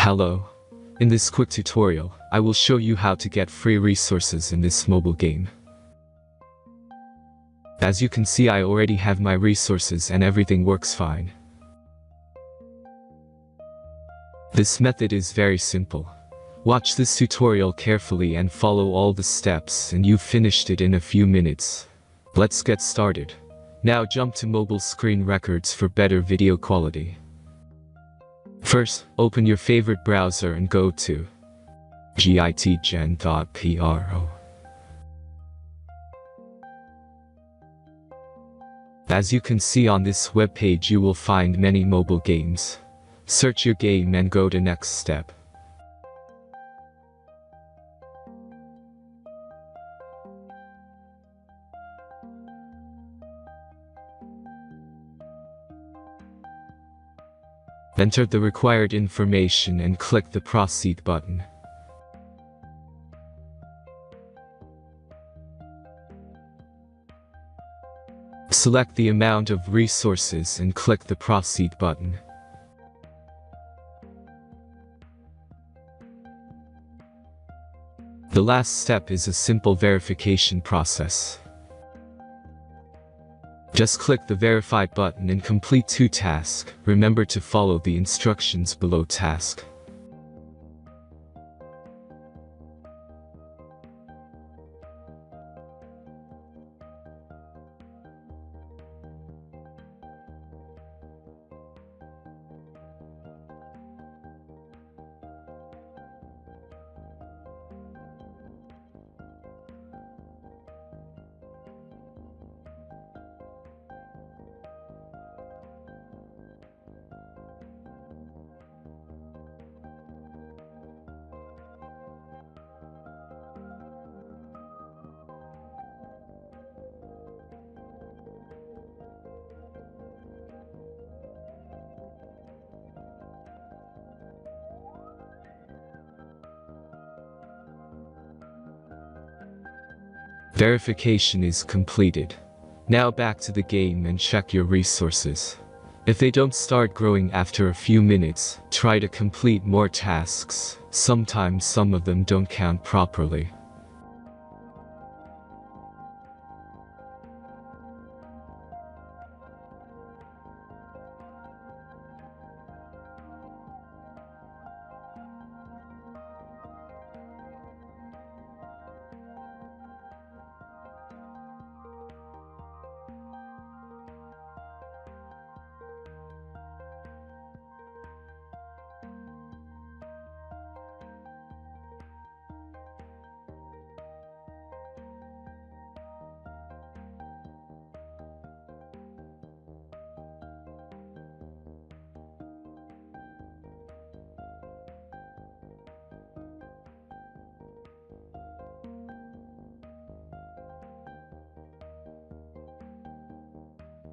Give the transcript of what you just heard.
Hello. In this quick tutorial, I will show you how to get free resources in this mobile game. As you can see, I already have my resources and everything works fine. This method is very simple. Watch this tutorial carefully and follow all the steps and you've finished it in a few minutes. Let's get started. Now jump to mobile screen records for better video quality. First, open your favorite browser and go to gitgen.pro. As you can see on this web page, you will find many mobile games. Search your game and go to next step. Enter the required information and click the Proceed button. Select the amount of resources and click the Proceed button. The last step is a simple verification process. Just click the Verified button and complete 2 tasks. Remember to follow the instructions below task. Verification is completed. Now back to the game and check your resources. If they don't start growing after a few minutes, try to complete more tasks. Sometimes some of them don't count properly.